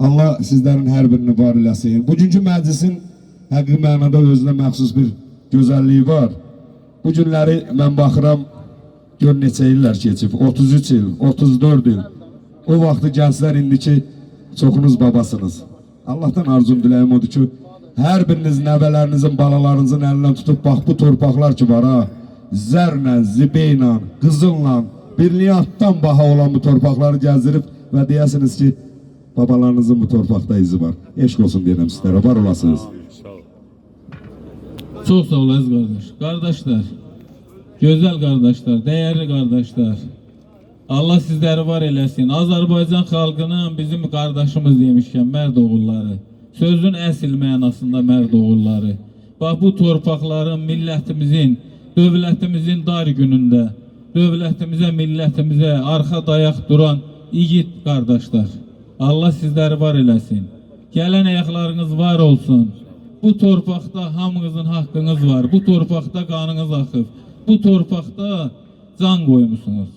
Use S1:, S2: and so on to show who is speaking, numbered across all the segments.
S1: Allah sizlerin her birini var eləsin. Bugünkü məclisin həqiqi mənada özünə məxsus bir gözəlliyi var. Bu günləri mən baxıram, gör neçə illər keçib, 33 il, 34 il. O vaxtı gənclər indiki çoxunuz babasınız. Allah'tan arzum diləyim odur ki, hər biriniz nəvələrinizin, balalarınızın əlindən tutub, bax bu torpaqlar ki var ha, zərlə, zibeylə, qızınla, birliyə atdan baha olan bu torpaqları gəzdirib və deyəsiniz ki, babalarınızın bu torpaqda izi var. Eşq olsun deyirəm sizlərə, var olasınız.
S2: Çok sağ ol aziz kardeş. Kardeşler, güzel kardeşler, değerli kardeşler. Allah sizleri var eləsin. Azərbaycan xalqının bizim kardeşimiz demişken mərd oğulları. Sözün əsl mənasında mərd oğulları. Bax bu torpaqların millətimizin, dövlətimizin dar günündə, dövlətimizə, millətimizə arxa dayaq duran igid kardeşler. Allah sizleri var eləsin. Gələn ayaqlarınız var olsun. Bu torpaqda hamınızın haqqınız var. Bu torpaqda qanınız axıb. Bu torpaqda can qoymusunuz.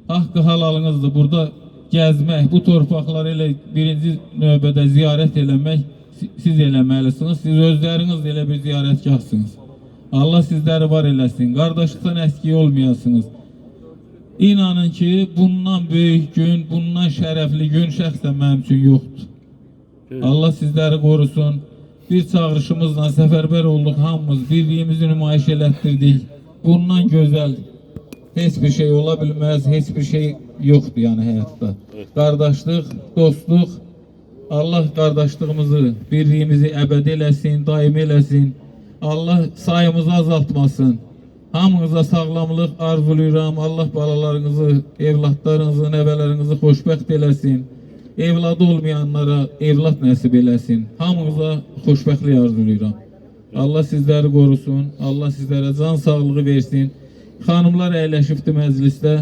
S2: Haqqı halalınızdır. Burada gəzmək, bu torpaqları elə birinci növbədə ziyarət eləmək siz eləməlisiniz. Siz özləriniz elə bir ziyarətgahsınız. Allah sizləri var eləsin. Qardaşlıqdan əski olmayasınız. İnanın ki, bundan böyük gün, bundan şərəfli gün şəxsən mənim üçün yoxdur. Allah sizləri qorusun. Bir çağrışımızla səfərbər olduq, hamımız birliyimizi nümayiş elətdirdik. Bundan gözəl heç bir şey ola bilməz, heç bir şey yoxdur yəni həyatda. Qardaşlıq, dostluq, Allah qardaşlığımızı, birliyimizi əbədi eləsin, daimi eləsin. Allah sayımızı azaltmasın. Hamınıza sağlamlıq arzuluyuram. Allah balalarınızı, evlatlarınızı, nəvələrinizi xoşbəxt eləsin. Evladı olmayanlara evlat nəsib eləsin. Hamınıza xoşbəxtlik arzuluyuram. Allah sizləri qorusun. Allah sizlərə can sağlığı versin. Xanımlar əyləşibdi məclisdə.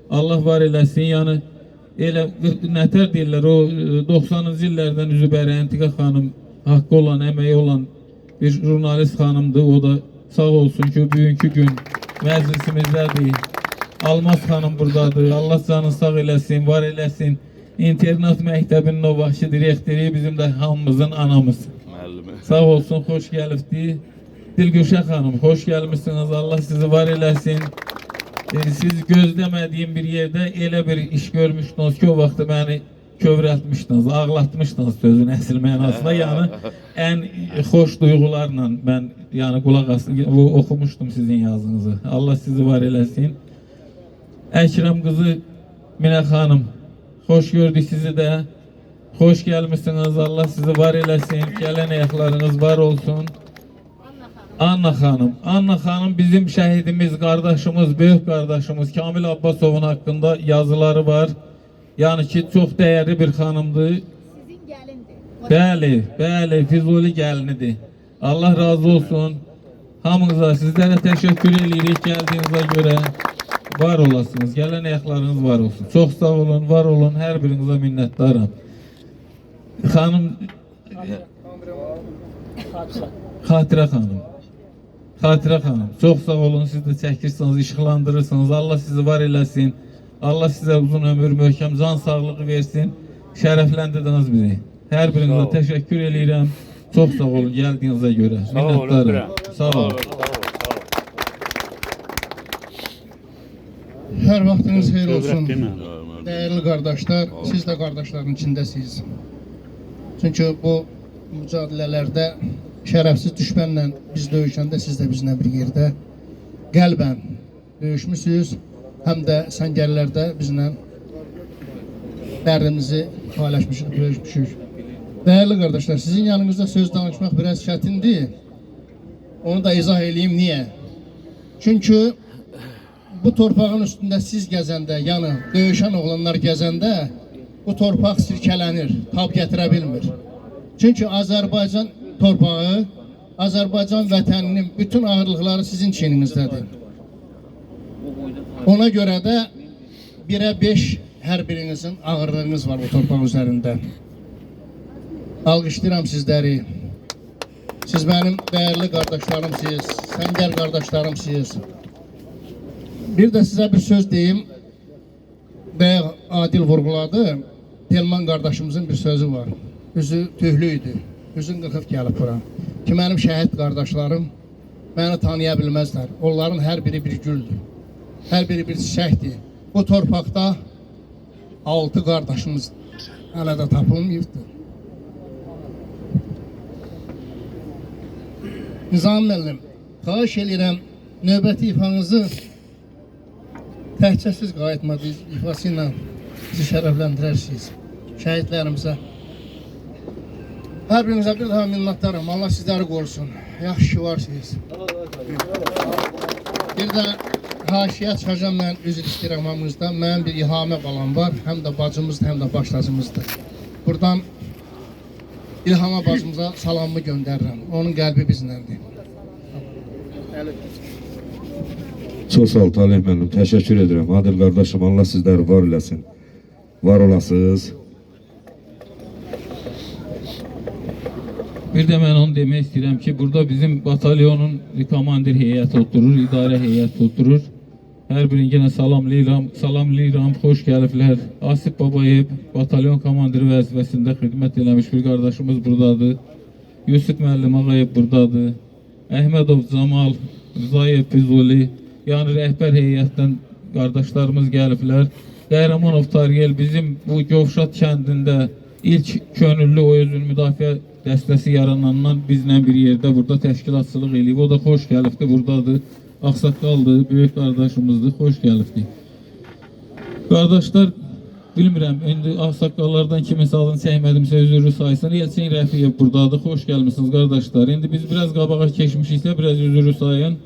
S2: Allah var eləsin. Yəni elə nətər deyirlər, o 90-cı illərdən üzübəri Əntiqə xanım haqqı olan, əməyi olan bir jurnalist xanımdır. O da sağ olsun ki, bugünkü gün məclisimizdədir. Almaz xanım buradadır. Allah canı sağ eləsin, var eləsin. İnternat məktəbinin o vaxtı direktori bizim də hamımızın anamız. Sağ olsun, xoş gəlibdi. Dilgüşə xanım, xoş gəlmişsiniz. Allah sizi var eləsin. Siz gözləmədiyim bir yerdə elə bir iş görmüşdünüz ki, o vaxtı məni kövrəltmişdiniz, ağlatmışdınız sözün əsl mənasında. Yəni ən xoş duyğularla mən yəni qulaq oxumuşdum sizin yazınızı. Allah sizi var eləsin. Əkrəm qızı Minə xanım, xoş gördük sizi də. Xoş gəlmişsiniz. Allah sizi var eləsin. Gələn ayaqlarınız var olsun. Anna xanım. Anna xanım bizim şəhidimiz, qardaşımız, böyük qardaşımız Kamil Abbasovun haqqında yazıları var. Yəni ki, çox dəyərli bir xanımdır.
S3: Sizin gəlindir.
S2: Bəli, bəli, Füzuli gəlinidir. Allah razı olsun. Hamınıza, sizlərə təşəkkür edirik gəldiyinizə görə. Var olasınız. Gələn ayaqlarınız var olsun. Çox sağ olun, var olun. Hər birinizə minnətdaram. Xanım Xatirə xanım. Xatirə xanım, çox sağ olun. Siz də çəkirsiniz, işıqlandırırsınız. Allah sizi var eləsin. Allah sizə uzun ömür, möhkəm can sağlığı versin. Şərəfləndirdiniz bizi. Hər birinizə təşəkkür edirəm. Çox sağ olun gəldiyinizə görə. Minnətdaram. Sağ olun.
S4: Hər vaxtınız xeyir olsun. Dəyərli qardaşlar, siz də qardaşların içindəsiniz. Çünki bu mücadilələrdə şərəfsiz düşmənlə biz döyüşəndə siz də bizlə bir yerdə qəlbən döyüşmüsünüz. Həm də səngərlərdə bizlə dərrimizi paylaşmışıq, bölüşmüşük. Dəyərli qardaşlar, sizin yanınızda söz danışmaq biraz çətindir. Onu da izah edeyim niyə? Çünki bu torpağın üstündə siz gəzəndə, yəni döyüşən oğlanlar gəzəndə bu torpaq sirkələnir, tab gətirə bilmir. Çünki Azərbaycan torpağı, Azərbaycan vətəninin bütün ağırlıqları sizin çiyninizdədir. Ona görə də 1-ə 5 hər birinizin ağırlığınız var bu torpaq üzərində. Alqışlayıram sizləri. Siz mənim dəyərli qardaşlarımsınız, səngər qardaşlarımsınız. Bir də sizə bir söz deyim. Bəyə Adil vurğuladı. Telman qardaşımızın bir sözü var. üzü tühlü idi. Üzün qırxıb gəlib bura. Ki mənim şəhid qardaşlarım məni tanıya bilməzlər. Onların hər biri bir güldür. Hər biri bir çiçəkdir. Bu torpaqda 6 qardaşımız hələ də tapılmayıbdır. Nizam müəllim, xahiş edirəm növbəti ifanızı təkcə siz qayıtmadınız ifası ilə bizi şərəfləndirərsiniz. Şəhidlərimizə. Hər birinizə bir daha minnətdarım. Allah sizləri qorusun. Yaxşı ki varsınız. Bir də haşiyə çıxacam mən üzr istəyirəm hamınızdan. Mənim bir İlhamə qalan var. Həm də bacımızdır, həm də başlacımızdır. Buradan İlhama bacımıza salamımı göndərirəm. Onun qəlbi bizləndir.
S1: Çox sağ ol Talih müəllim, təşəkkür edirəm. Adil qardaşım, Allah sizləri var eləsin. Var olasınız.
S2: Bir də mən onu demək istəyirəm ki, burada bizim batalyonun komandir heyəti oturur, idarə heyəti oturur. Hər birinə salamlayıram, xoş gəliblər. Asif Babayev batalyon komandiri vəzifəsində xidmət eləmiş bir qardaşımız buradadır. Yusuf müəllim Ağayev buradadır. Əhmədov Camal, Rzayev Füzuli, yəni rəhbər heyətdən qardaşlarımız gəliblər. Qəhrəmanov Tariyel bizim bu Gövşat kəndində ilk könüllü o özün müdafiə dəstəsi yaranandan bizlə bir yerdə burada təşkilatçılıq eləyib. O da xoş gəlibdir, buradadır. Ağsaqqaldır, böyük qardaşımızdır, xoş gəlibdir. Qardaşlar, bilmirəm, indi ağsaqqallardan kiminsə adını çəkmədimsə üzürü saysın. Elçin Rəfiyev buradadır, xoş gəlmişsiniz qardaşlar. İndi biz biraz qabağa keçmişiksə, biraz üzürü sayın.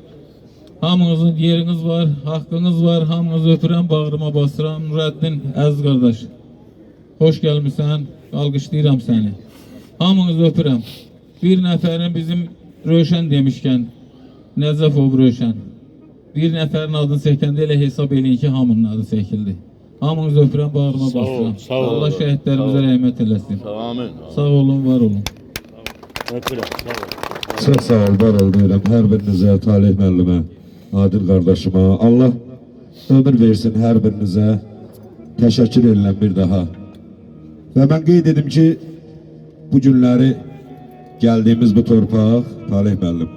S2: Hamınızın yeriniz var, haqqınız var, hamınızı öpürəm, bağrıma basıram. Nurəddin, əziz qardaş, xoş gəlmişsən, alqışlayıram səni. Hamınızı öpürəm. Bir nəfərin bizim Rövşən demişkən, Nəcəfov Rövşən. Bir nəfərin adını çəkəndə elə hesab eləyin ki, hamının adı çəkildi. Hamınızı öpürəm, bağrıma basıram. Allah şəhidlərimizə rəhmət eləsin.
S5: Amin.
S2: Sağ olun, var olun.
S5: Öpürəm, sağ ol.
S1: Çox sağ ol, var ol deyirəm. Hər birinizə, Talih müəllimə, Adil qardaşıma. Allah ömür versin hər birinizə. Təşəkkür edirəm bir daha. Və mən qeyd edim ki, bu günləri gəldiyimiz bu torpaq, Talih müəllim,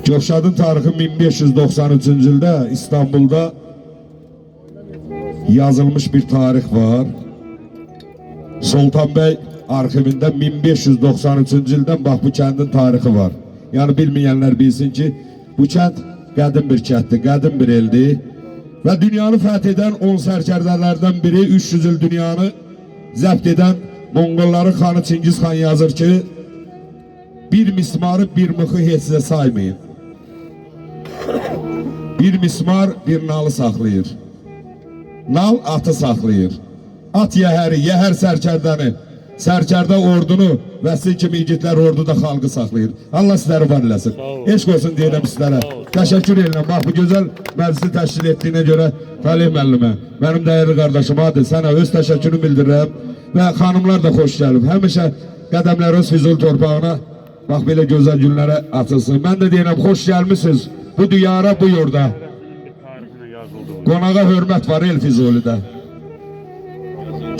S1: Gövşadın tarixi 1593-cü ildə İstanbulda yazılmış bir tarix var. Sultan Bəy arxivində 1593-cü ildən bax bu kəndin tarixi var. Yəni bilməyənlər bilsin ki, bu kənd qədim bir kənddir, qədim bir eldir. Və dünyanı fəth edən 10 sərkərdələrdən biri 300 il dünyanı zəbt edən Monqolların xanı Çingiz xan yazır ki, bir mismarı bir mıxı heçsə saymayın. Bir mismar bir nalı saxlayır. Nal atı saxlayır. At yəhəri, yəhər sərkərdəni, sərkərdə ordunu və sizin kimi igidlər orduda xalqı saxlayır. Allah sizləri var eləsin. Eşq olsun deyirəm sizlərə. Təşəkkür edirəm. Bax bu gözəl məclisi təşkil etdiyinə görə Talih müəllimə, mənim dəyərli qardaşım Adil, sənə öz təşəkkürümü bildirirəm. Və xanımlar da xoş gəlib. Həmişə qədəmləriniz Füzuli torpağına bax belə gözəl günlərə atılsın. Mən də deyirəm, xoş gəlmişsiniz bu diyara, bu yurda. Qonağa hörmət var el Füzulidə.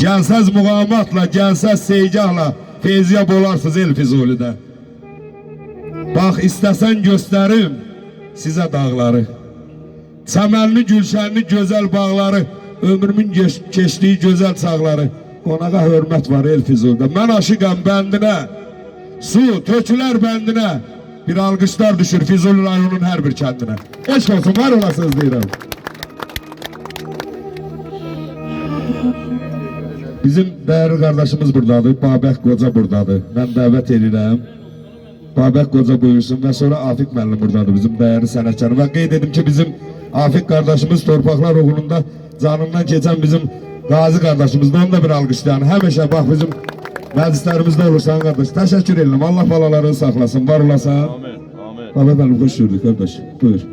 S1: Gəlsəz muğamatla, gəlsəz seygahla feyziyyab olarsınız el Füzulidə. Bax, istəsən göstərim sizə dağları, çəmənli, gülşənli, gözəl bağları, ömrümün keçdiyi gözəl çağları. Qonağa hörmət var el Füzulidə. Mən aşıqam bəndinə, su tökülər bəndinə, bir alqışlar düşür Füzuli rayonunun hər bir kəndinə. Eşq olsun, var olasınız deyirəm. Bizim dəyərli qardaşımız buradadır, Babək Qoca buradadır. Mən dəvət edirəm. Babək Qoca buyursun və sonra Afik müəllim buradadır, bizim dəyərli sənətkar. Və qeyd edim ki, bizim Afik qardaşımız torpaqlar uğrunda canından keçən bizim Qazi qardaşımızda, onu da bir alqışlayın. Həmişə bax bizim məclislərimizdə olursan qardaş. Təşəkkür edirəm, Allah balalarını saxlasın, var olasan.
S5: Amin, amin.
S1: Babək müəllim, xoş gördük qardaş, buyur.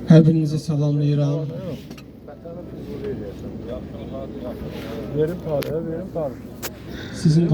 S6: Hər birinizi salamlayıram. Sizin